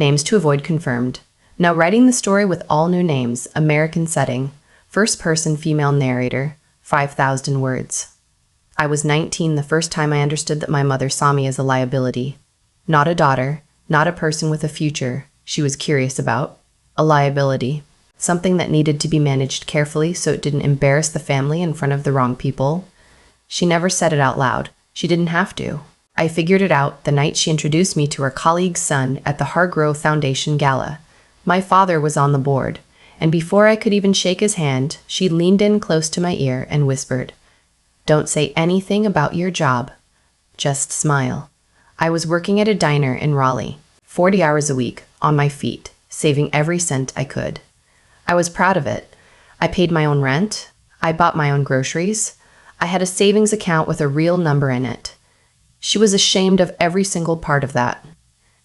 Names to avoid confirmed. Now writing the story with all new names, American setting, first person female narrator, 5,000 words. I was 19 the first time I understood that my mother saw me as a liability. Not a daughter, not a person with a future she was curious about. A liability. Something that needed to be managed carefully so it didn't embarrass the family in front of the wrong people. She never said it out loud. She didn't have to. I figured it out the night she introduced me to her colleague's son at the Hargrove Foundation Gala. My father was on the board, and before I could even shake his hand, she leaned in close to my ear and whispered, "Don't say anything about your job. Just smile." I was working at a diner in Raleigh, 40 hours a week, on my feet, saving every cent I could. I was proud of it. I paid my own rent. I bought my own groceries. I had a savings account with a real number in it. She was ashamed of every single part of that.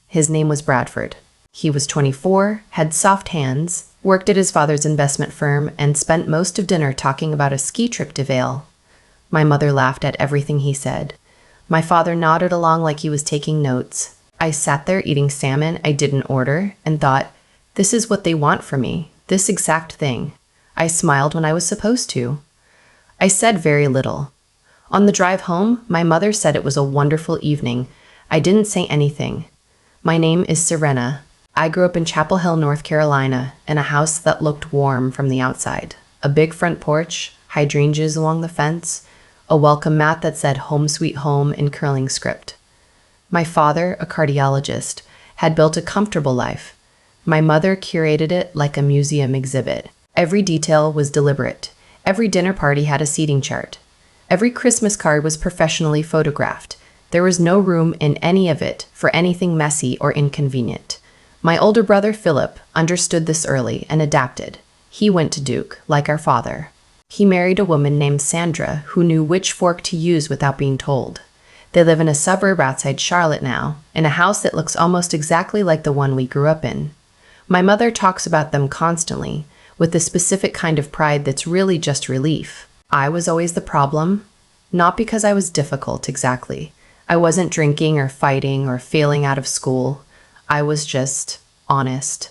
His name was Bradford. He was 24, had soft hands, worked at his father's investment firm, and spent most of dinner talking about a ski trip to Vail. My mother laughed at everything he said. My father nodded along like he was taking notes. I sat there eating salmon I didn't order and thought, this is what they want from me, this exact thing. I smiled when I was supposed to. I said very little. On the drive home, my mother said it was a wonderful evening. I didn't say anything. My name is Serena. I grew up in Chapel Hill, North Carolina, in a house that looked warm from the outside. A big front porch, hydrangeas along the fence, a welcome mat that said "Home Sweet Home" in curling script. My father, a cardiologist, had built a comfortable life. My mother curated it like a museum exhibit. Every detail was deliberate. Every dinner party had a seating chart. Every Christmas card was professionally photographed. There was no room in any of it for anything messy or inconvenient. My older brother, Philip, understood this early and adapted. He went to Duke, like our father. He married a woman named Sandra who knew which fork to use without being told. They live in a suburb outside Charlotte now, in a house that looks almost exactly like the one we grew up in. My mother talks about them constantly, with a specific kind of pride that's really just relief. I was always the problem, not because I was difficult exactly. I wasn't drinking or fighting or failing out of school. I was just honest.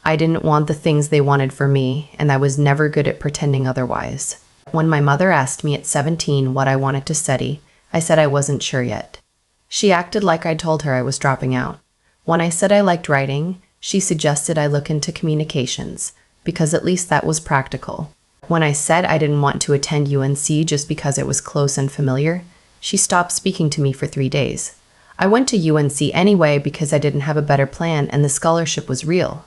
I didn't want the things they wanted for me, and I was never good at pretending otherwise. When my mother asked me at 17 what I wanted to study, I said I wasn't sure yet. She acted like I'd told her I was dropping out. When I said I liked writing, she suggested I look into communications, because at least that was practical. When I said I didn't want to attend UNC just because it was close and familiar, she stopped speaking to me for 3 days. I went to UNC anyway because I didn't have a better plan and the scholarship was real.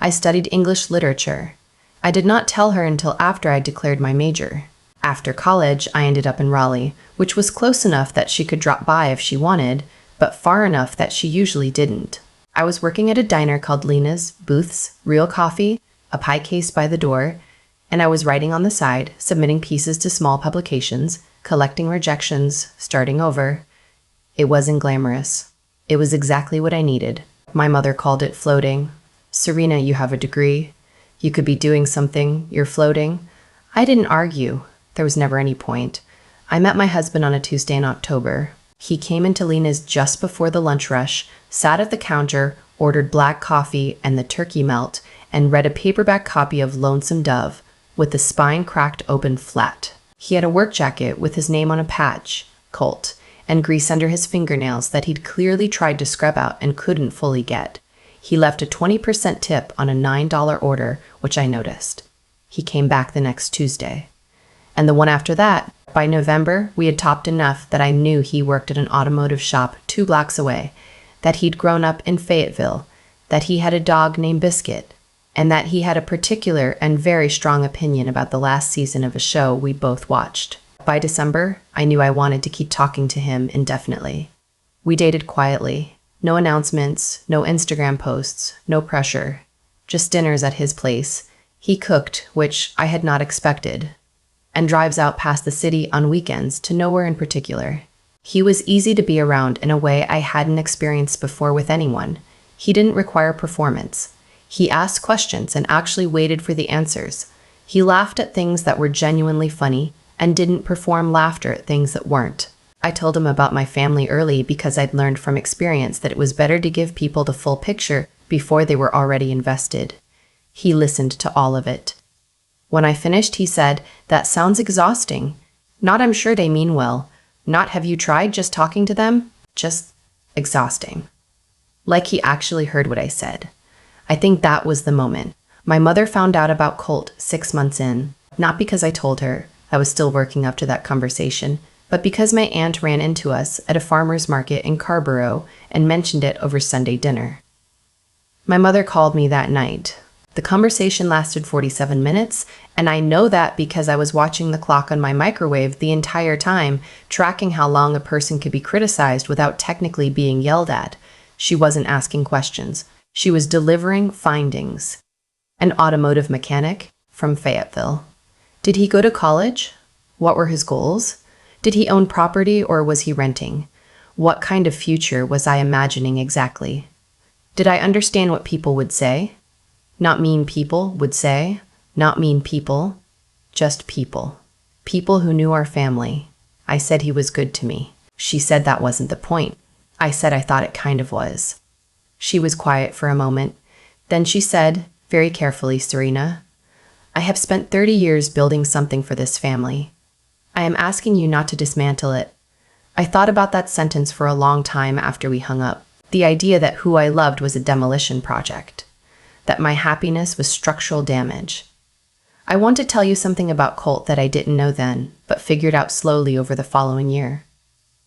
I studied English literature. I did not tell her until after I declared my major. After college, I ended up in Raleigh, which was close enough that she could drop by if she wanted, but far enough that she usually didn't. I was working at a diner called Lena's, Booth's, Real Coffee, a pie case by the door, and I was writing on the side, submitting pieces to small publications, collecting rejections, starting over. It wasn't glamorous. It was exactly what I needed. My mother called it floating. "Serena, you have a degree. You could be doing something. You're floating." I didn't argue. There was never any point. I met my husband on a Tuesday in October. He came into Lena's just before the lunch rush, sat at the counter, ordered black coffee and the turkey melt, and read a paperback copy of Lonesome Dove, with the spine cracked open flat. He had a work jacket with his name on a patch, Colt, and grease under his fingernails that he'd clearly tried to scrub out and couldn't fully get. He left a 20% tip on a $9 order, which I noticed. He came back the next Tuesday. And the one after that. By November, we had topped enough that I knew he worked at an automotive shop 2 blocks away, that he'd grown up in Fayetteville, that he had a dog named Biscuit, and that he had a particular and very strong opinion about the last season of a show we both watched. By December, I knew I wanted to keep talking to him indefinitely. We dated quietly. No announcements, no Instagram posts, no pressure. Just dinners at his place. He cooked, which I had not expected, and drives out past the city on weekends to nowhere in particular. He was easy to be around in a way I hadn't experienced before with anyone. He didn't require performance. He asked questions and actually waited for the answers. He laughed at things that were genuinely funny and didn't perform laughter at things that weren't. I told him about my family early because I'd learned from experience that it was better to give people the full picture before they were already invested. He listened to all of it. When I finished, he said, "That sounds exhausting. Not I'm sure they mean well. Not have you tried just talking to them? Just exhausting." Like he actually heard what I said. I think that was the moment. My mother found out about Colt 6 months in, not because I told her. I was still working up to that conversation, but because my aunt ran into us at a farmer's market in Carborough and mentioned it over Sunday dinner. My mother called me that night. The conversation lasted 47 minutes, and I know that because I was watching the clock on my microwave the entire time, tracking how long a person could be criticized without technically being yelled at. She wasn't asking questions. She was delivering findings. An automotive mechanic from Fayetteville. Did he go to college? What were his goals? Did he own property or was he renting? What kind of future was I imagining exactly? Did I understand what people would say? Not mean people would say. Not mean people. Just people. People who knew our family. I said he was good to me. She said that wasn't the point. I said I thought it kind of was. She was quiet for a moment. Then she said, very carefully, "Serena, I have spent 30 years building something for this family. I am asking you not to dismantle it." I thought about that sentence for a long time after we hung up. The idea that who I loved was a demolition project. That my happiness was structural damage. I want to tell you something about Colt that I didn't know then, but figured out slowly over the following year.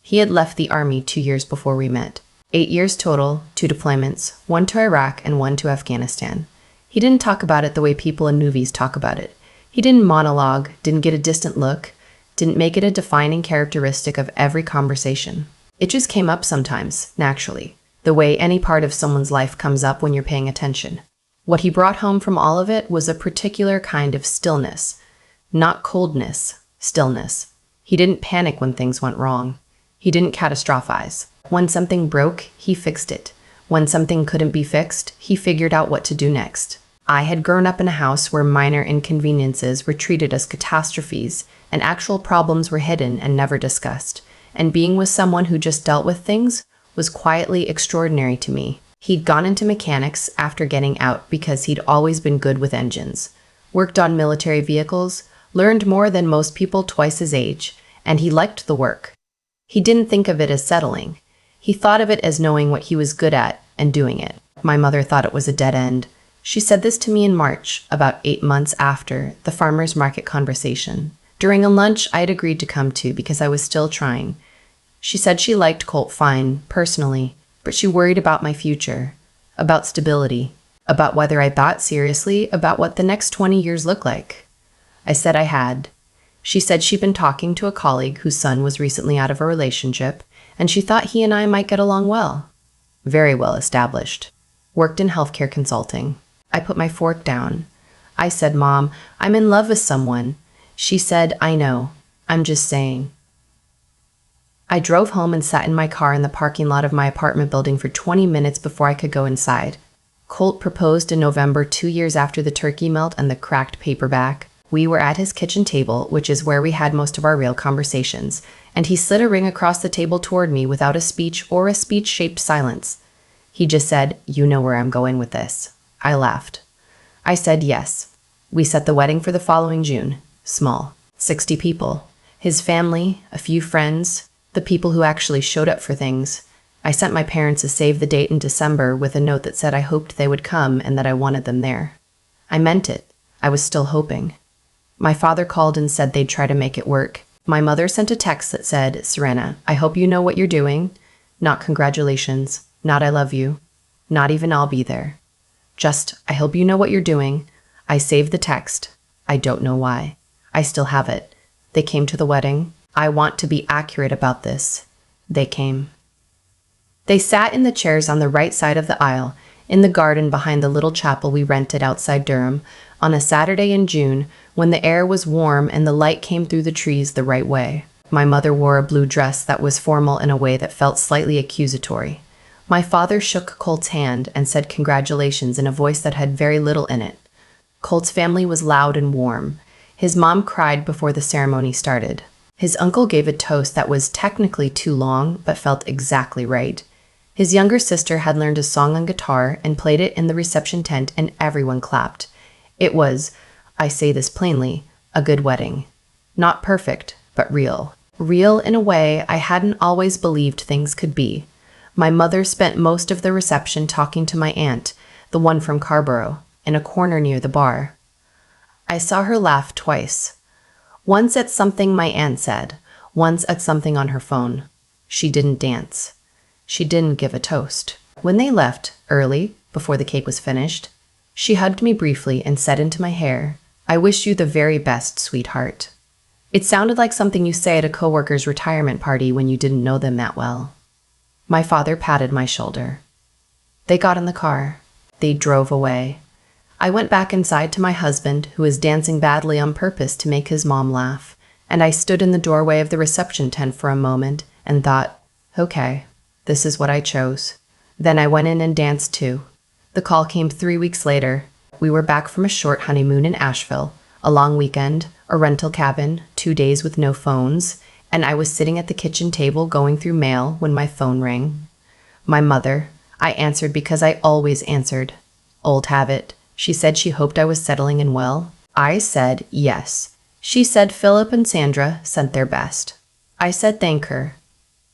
He had left the Army 2 years before we met. 8 years total, 2 deployments, 1 to Iraq and 1 to Afghanistan. He didn't talk about it the way people in movies talk about it. He didn't monologue, didn't get a distant look, didn't make it a defining characteristic of every conversation. It just came up sometimes, naturally, the way any part of someone's life comes up when you're paying attention. What he brought home from all of it was a particular kind of stillness. Not coldness, stillness. He didn't panic when things went wrong. He didn't catastrophize. When something broke, he fixed it. When something couldn't be fixed, he figured out what to do next. I had grown up in a house where minor inconveniences were treated as catastrophes, and actual problems were hidden and never discussed. And being with someone who just dealt with things was quietly extraordinary to me. He'd gone into mechanics after getting out because he'd always been good with engines, worked on military vehicles, learned more than most people twice his age, and he liked the work. He didn't think of it as settling. He thought of it as knowing what he was good at and doing it. My mother thought it was a dead end. She said this to me in March, about 8 months after the farmer's market conversation. During a lunch I had agreed to come to because I was still trying. She said she liked Colt fine, personally, but she worried about my future, about stability, about whether I thought seriously about what the next 20 years looked like. I said I had. She said she'd been talking to a colleague whose son was recently out of a relationship, and she thought he and I might get along well. Very well established. Worked in healthcare consulting. I put my fork down. I said, "Mom, I'm in love with someone." She said, "I know. I'm just saying." I drove home and sat in my car in the parking lot of my apartment building for 20 minutes before I could go inside. Colt proposed in November 2 years after the turkey melt and the cracked paperback. We were at his kitchen table, which is where we had most of our real conversations, and he slid a ring across the table toward me without a speech or a speech-shaped silence. He just said, "You know where I'm going with this." I laughed. I said yes. We set the wedding for the following June. Small. 60 people. His family, a few friends, the people who actually showed up for things. I sent my parents a save the date in December with a note that said I hoped they would come and that I wanted them there. I meant it. I was still hoping. My father called and said they'd try to make it work. My mother sent a text that said, "Serena, I hope you know what you're doing. Not congratulations. Not I love you. Not even I'll be there. Just, I hope you know what you're doing." I saved the text. I don't know why. I still have it. They came to the wedding. I want to be accurate about this. They came. They sat in the chairs on the right side of the aisle, in the garden behind the little chapel we rented outside Durham, on a Saturday in June when the air was warm and the light came through the trees the right way. My mother wore a blue dress that was formal in a way that felt slightly accusatory. My father shook Colt's hand and said congratulations in a voice that had very little in it. Colt's family was loud and warm. His mom cried before the ceremony started. His uncle gave a toast that was technically too long, but felt exactly right. His younger sister had learned a song on guitar and played it in the reception tent, and everyone clapped. It was, I say this plainly, a good wedding. Not perfect, but real. Real in a way I hadn't always believed things could be. My mother spent most of the reception talking to my aunt, the one from Carborough, in a corner near the bar. I saw her laugh twice. Once at something my aunt said, once at something on her phone. She didn't dance. She didn't give a toast. When they left, early, before the cake was finished, she hugged me briefly and said into my hair, "I wish you the very best, sweetheart." It sounded like something you say at a coworker's retirement party when you didn't know them that well. My father patted my shoulder. They got in the car. They drove away. I went back inside to my husband, who was dancing badly on purpose to make his mom laugh, and I stood in the doorway of the reception tent for a moment and thought, okay, this is what I chose. Then I went in and danced too. The call came 3 weeks later. We were back from a short honeymoon in Asheville, a long weekend, a rental cabin, 2 days with no phones, and I was sitting at the kitchen table going through mail when my phone rang. My mother. I answered because I always answered. Old habit. She said she hoped I was settling in well. I said yes. She said Philip and Sandra sent their best. I said thank her.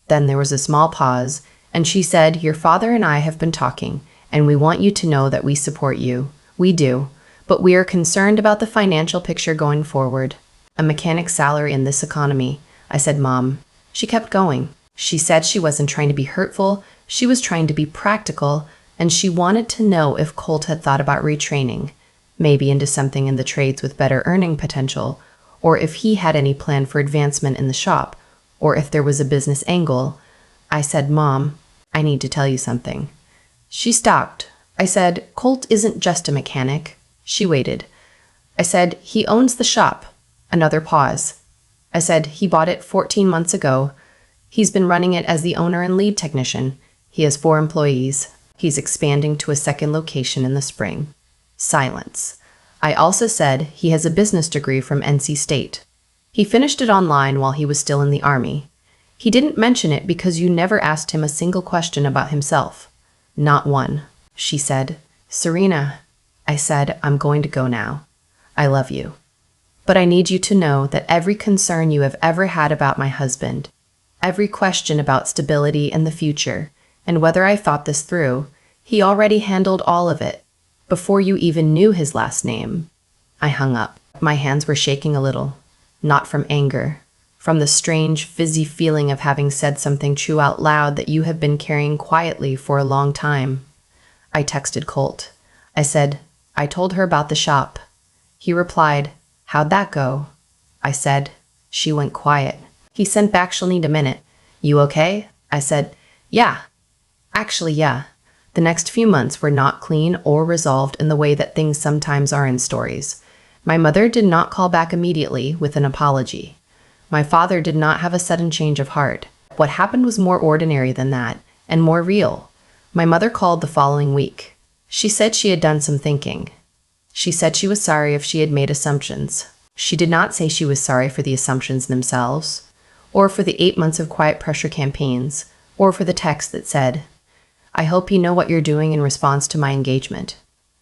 Then there was a small pause, and she said, "Your father and I have been talking, and we want you to know that we support you. We do, but we are concerned about the financial picture going forward. A mechanic's salary in this economy." I said, "Mom." She kept going. She said she wasn't trying to be hurtful, she was trying to be practical, and she wanted to know if Colt had thought about retraining, maybe into something in the trades with better earning potential, or if he had any plan for advancement in the shop, or if there was a business angle. I said, "Mom, I need to tell you something." She stopped. I said, "Colt isn't just a mechanic." She waited. I said, "He owns the shop." Another pause. I said, "He bought it 14 months ago. He's been running it as the owner and lead technician. He has 4 employees. He's expanding to a second location in the spring." Silence. I also said he has a business degree from NC State. He finished it online while he was still in the Army. He didn't mention it because you never asked him a single question about himself. Not one. She said, "Serena." I said, "I'm going to go now. I love you. But I need you to know that every concern you have ever had about my husband, every question about stability in the future, and whether I thought this through, he already handled all of it before you even knew his last name." I hung up. My hands were shaking a little, not from anger, from the strange, fizzy feeling of having said something true out loud that you have been carrying quietly for a long time. I texted Colt. I said, "I told her about the shop." He replied, "How'd that go?" I said, "She went quiet." He sent back, "She'll need a minute." "You okay?" I said, "Yeah. Actually, yeah." The next few months were not clean or resolved in the way that things sometimes are in stories. My mother did not call back immediately with an apology. My father did not have a sudden change of heart. What happened was more ordinary than that, and more real. My mother called the following week. She said she had done some thinking. She said she was sorry if she had made assumptions. She did not say she was sorry for the assumptions themselves, or for the 8 months of quiet pressure campaigns, or for the text that said, "I hope you know what you're doing in response to my engagement."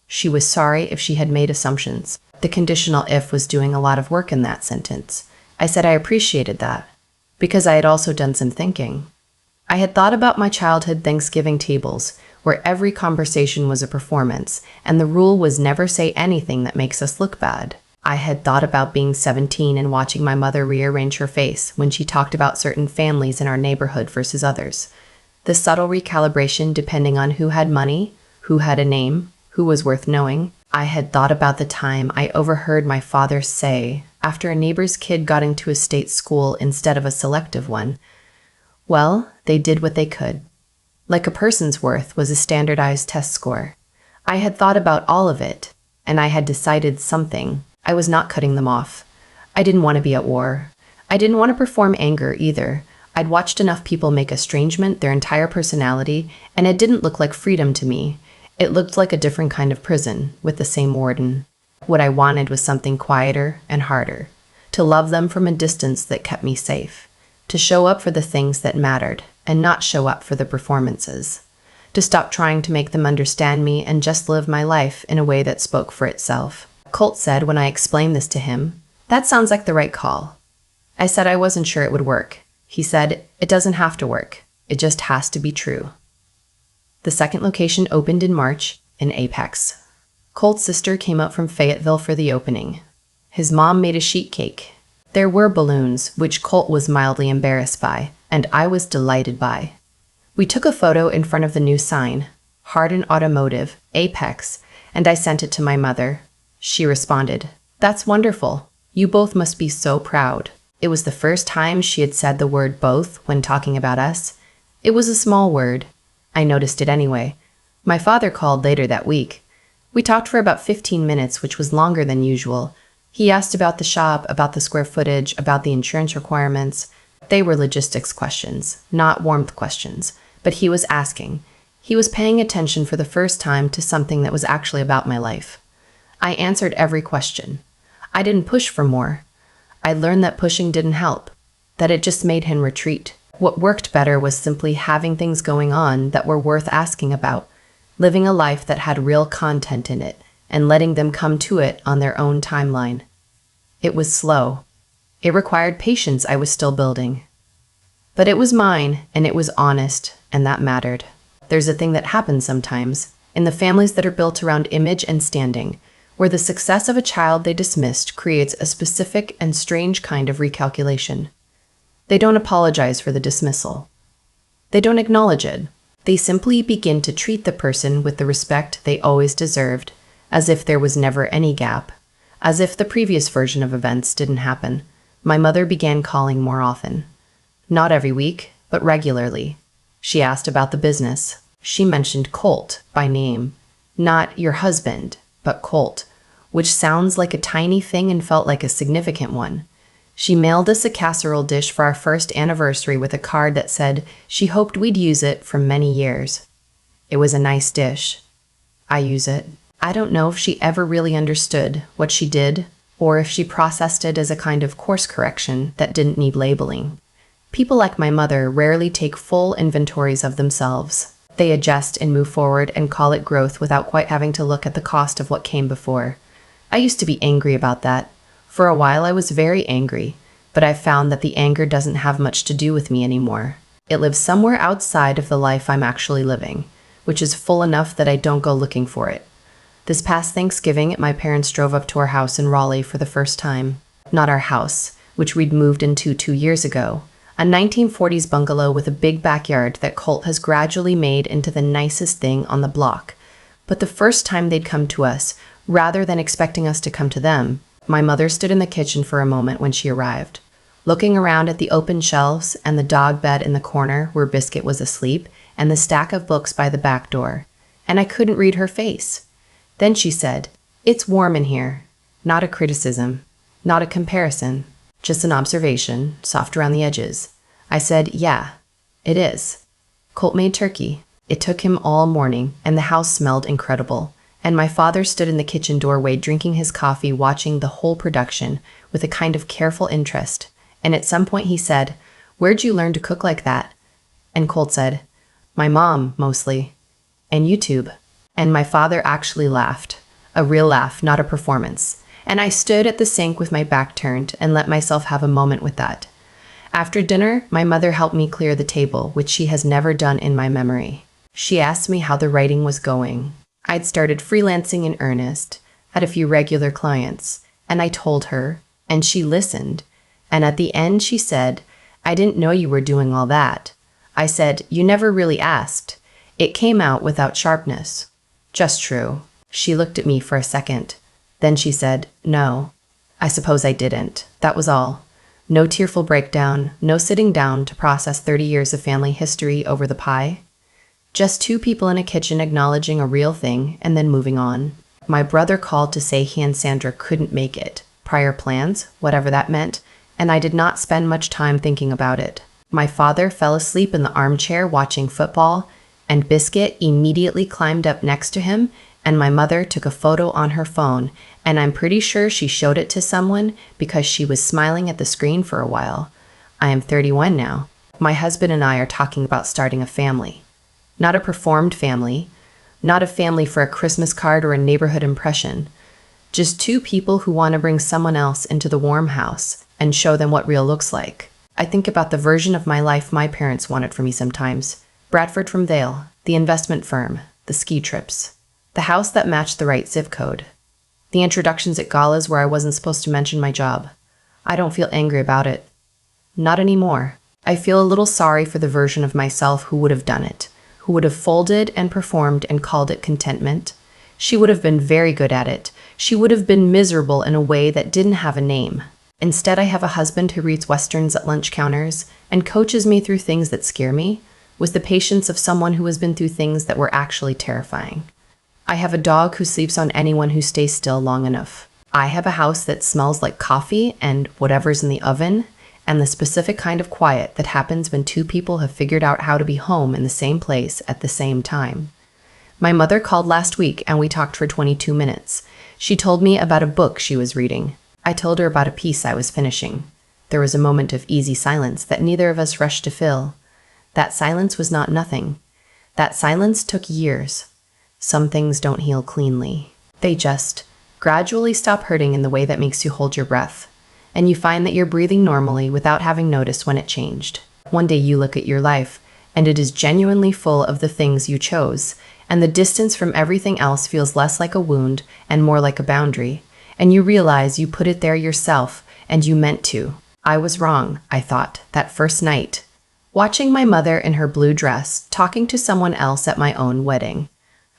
She was sorry if she had made assumptions. The conditional if was doing a lot of work in that sentence. I said I appreciated that, because I had also done some thinking. I had thought about my childhood Thanksgiving tables, where every conversation was a performance, and the rule was never say anything that makes us look bad. I had thought about being 17 and watching my mother rearrange her face when she talked about certain families in our neighborhood versus others. The subtle recalibration depending on who had money, who had a name, who was worth knowing. I had thought about the time I overheard my father say, after a neighbor's kid got into a state school instead of a selective one, "Well, they did what they could." Like a person's worth was a standardized test score. I had thought about all of it, and I had decided something. I was not cutting them off. I didn't want to be at war. I didn't want to perform anger either. I'd watched enough people make estrangement their entire personality, and it didn't look like freedom to me. It looked like a different kind of prison, with the same warden. What I wanted was something quieter and harder. To love them from a distance that kept me safe. To show up for the things that mattered, and not show up for the performances. to stop trying to make them understand me and just live my life in a way that spoke for itself. Colt said when I explained this to him, "That sounds like the right call." I said I wasn't sure it would work. He said, "It doesn't have to work. It just has to be true." The second location opened in March in Apex. Colt's sister came up from Fayetteville for the opening. His mom made a sheet cake. There were balloons, which Colt was mildly embarrassed by, and I was delighted by. We took a photo in front of the new sign, Hardin Automotive, Apex, and I sent it to my mother. She responded, "That's wonderful. You both must be so proud." It was the first time she had said the word both when talking about us. It was a small word. I noticed it anyway. My father called later that week. We talked for about 15 minutes, which was longer than usual. He asked about the shop, about the square footage, about the insurance requirements. They were logistics questions, not warmth questions, but he was asking. He was paying attention for the first time to something that was actually about my life. I answered every question. I didn't push for more. I learned that pushing didn't help, that it just made him retreat. What worked better was simply having things going on that were worth asking about, living a life that had real content in it, and letting them come to it on their own timeline. It was slow. It required patience I was still building. But it was mine, and it was honest, and that mattered. There's a thing that happens sometimes, in the families that are built around image and standing, where the success of a child they dismissed creates a specific and strange kind of recalculation. They don't apologize for the dismissal. They don't acknowledge it. They simply begin to treat the person with the respect they always deserved, as if there was never any gap, as if the previous version of events didn't happen. My mother began calling more often. Not every week, but regularly. She asked about the business. She mentioned Colt by name. Not your husband, but Colt, which sounds like a tiny thing and felt like a significant one. She mailed us a casserole dish for our first anniversary with a card that said she hoped we'd use it for many years. It was a nice dish. I use it. I don't know if she ever really understood what she did, or if she processed it as a kind of course correction that didn't need labeling. People like my mother rarely take full inventories of themselves. They adjust and move forward and call it growth without quite having to look at the cost of what came before. I used to be angry about that. For a while I was very angry, but I've found that the anger doesn't have much to do with me anymore. It lives somewhere outside of the life I'm actually living, which is full enough that I don't go looking for it. This past Thanksgiving, my parents drove up to our house in Raleigh for the first time. Not our house, which we'd moved into 2 years ago. A 1940s bungalow with a big backyard that Colt has gradually made into the nicest thing on the block. But the first time they'd come to us, rather than expecting us to come to them, my mother stood in the kitchen for a moment when she arrived, looking around at the open shelves and the dog bed in the corner where Biscuit was asleep and the stack of books by the back door, and I couldn't read her face. Then she said, "It's warm in here." Not a criticism, not a comparison, just an observation, soft around the edges. I said, "Yeah, it is." Colt made turkey. It took him all morning, and the house smelled incredible. And my father stood in the kitchen doorway drinking his coffee, watching the whole production with a kind of careful interest. And at some point he said, "Where'd you learn to cook like that?" And Colt said, "My mom, mostly. And YouTube." And my father actually laughed. A real laugh, not a performance. And I stood at the sink with my back turned and let myself have a moment with that. After dinner, my mother helped me clear the table, which she has never done in my memory. She asked me how the writing was going. I'd started freelancing in earnest, had a few regular clients, and I told her, and she listened. And at the end she said, "I didn't know you were doing all that." I said, "You never really asked." It came out without sharpness. Just true. She looked at me for a second. Then she said, "No, I suppose I didn't." That was all. No tearful breakdown, no sitting down to process 30 years of family history over the pie. Just two people in a kitchen acknowledging a real thing and then moving on. My brother called to say he and Sandra couldn't make it. Prior plans, whatever that meant, and I did not spend much time thinking about it. My father fell asleep in the armchair watching football, and Biscuit immediately climbed up next to him, and my mother took a photo on her phone, and I'm pretty sure she showed it to someone because she was smiling at the screen for a while. I am 31 now. My husband and I are talking about starting a family. Not a performed family, not a family for a Christmas card or a neighborhood impression. Just two people who want to bring someone else into the warm house and show them what real looks like. I think about the version of my life my parents wanted for me sometimes. Bradford from Vale, the investment firm, the ski trips, the house that matched the right zip code, the introductions at galas where I wasn't supposed to mention my job. I don't feel angry about it. Not anymore. I feel a little sorry for the version of myself who would have done it, who would have folded and performed and called it contentment. She would have been very good at it. She would have been miserable in a way that didn't have a name. Instead, I have a husband who reads westerns at lunch counters and coaches me through things that scare me, with the patience of someone who has been through things that were actually terrifying. I have a dog who sleeps on anyone who stays still long enough. I have a house that smells like coffee and whatever's in the oven, and the specific kind of quiet that happens when two people have figured out how to be home in the same place at the same time. My mother called last week and we talked for 22 minutes. She told me about a book she was reading. I told her about a piece I was finishing. There was a moment of easy silence that neither of us rushed to fill. That silence was not nothing. That silence took years. Some things don't heal cleanly. They just gradually stop hurting in the way that makes you hold your breath. And you find that you're breathing normally without having noticed when it changed. One day you look at your life, and it is genuinely full of the things you chose, and the distance from everything else feels less like a wound and more like a boundary. And you realize you put it there yourself, and you meant to. I was wrong, I thought, that first night. Watching my mother in her blue dress, talking to someone else at my own wedding.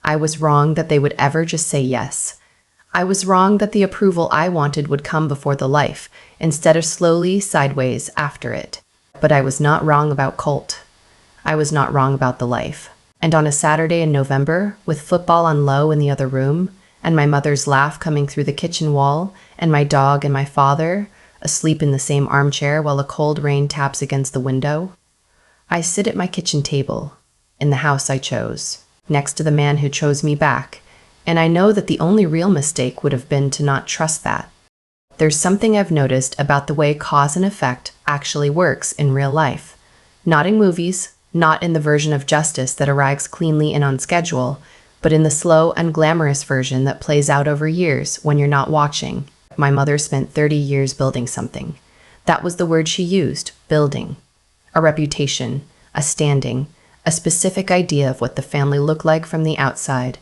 I was wrong that they would ever just say yes. I was wrong that the approval I wanted would come before the life, instead of slowly, sideways, after it. But I was not wrong about Colt. I was not wrong about the life. And on a Saturday in November, with football on low in the other room, and my mother's laugh coming through the kitchen wall, and my dog and my father, asleep in the same armchair while a cold rain taps against the window, I sit at my kitchen table, in the house I chose, next to the man who chose me back, and I know that the only real mistake would have been to not trust that. There's something I've noticed about the way cause and effect actually works in real life. Not in movies, not in the version of justice that arrives cleanly and on schedule, but in the slow and glamorous version that plays out over years when you're not watching. My mother spent 30 years building something. That was the word she used, building. A reputation, a standing, a specific idea of what the family looked like from the outside.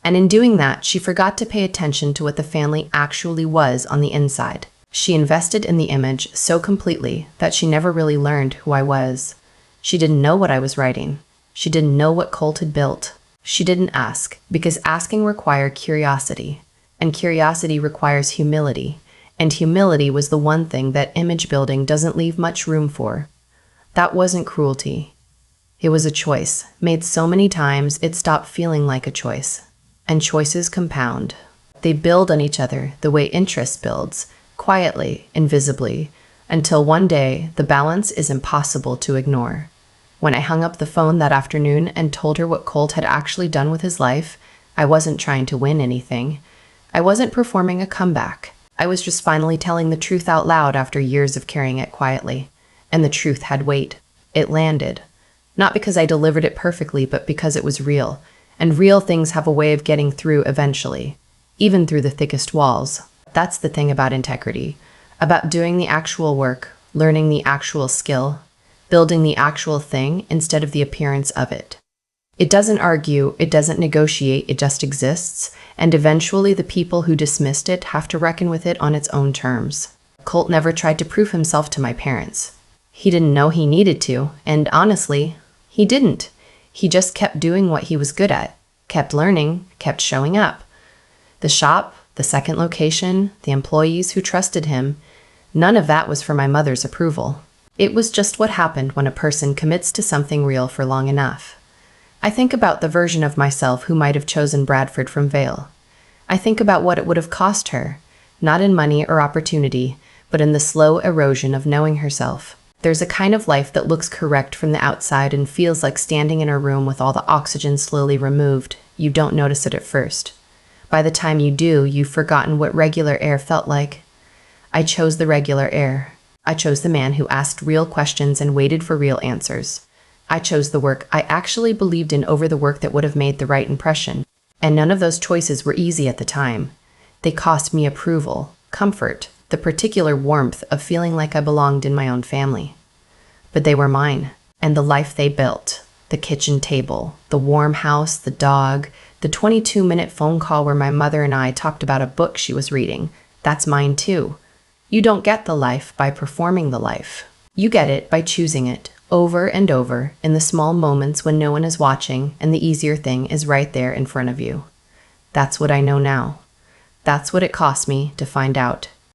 And in doing that, she forgot to pay attention to what the family actually was on the inside. She invested in the image so completely that she never really learned who I was. She didn't know what I was writing. She didn't know what Colt had built. She didn't ask, because asking required curiosity, and curiosity requires humility, and humility was the one thing that image building doesn't leave much room for. That wasn't cruelty. It was a choice, made so many times it stopped feeling like a choice. And choices compound. They build on each other the way interest builds, quietly, invisibly, until one day the balance is impossible to ignore. When I hung up the phone that afternoon and told her what Colt had actually done with his life, I wasn't trying to win anything. I wasn't performing a comeback. I was just finally telling the truth out loud after years of carrying it quietly. And the truth had weight. It landed. Not because I delivered it perfectly, but because it was real. And real things have a way of getting through eventually, even through the thickest walls. That's the thing about integrity, about doing the actual work, learning the actual skill, building the actual thing instead of the appearance of it. It doesn't argue, it doesn't negotiate, it just exists, and eventually the people who dismissed it have to reckon with it on its own terms. Colt never tried to prove himself to my parents. He didn't know he needed to, and honestly, he didn't. He just kept doing what he was good at, kept learning, kept showing up. The shop, the second location, the employees who trusted him, none of that was for my mother's approval. It was just what happened when a person commits to something real for long enough. I think about the version of myself who might have chosen Bradford from Vale. I think about what it would have cost her, not in money or opportunity, but in the slow erosion of knowing herself. There's a kind of life that looks correct from the outside and feels like standing in a room with all the oxygen slowly removed. You don't notice it at first. By the time you do, you've forgotten what regular air felt like. I chose the regular air. I chose the man who asked real questions and waited for real answers. I chose the work I actually believed in over the work that would have made the right impression. And none of those choices were easy at the time. They cost me approval, comfort, the particular warmth of feeling like I belonged in my own family. But they were mine, and the life they built, the kitchen table, the warm house, the dog, the 22-minute phone call where my mother and I talked about a book she was reading, that's mine too. You don't get the life by performing the life. You get it by choosing it, over and over, in the small moments when no one is watching and the easier thing is right there in front of you. That's what I know now. That's what it cost me to find out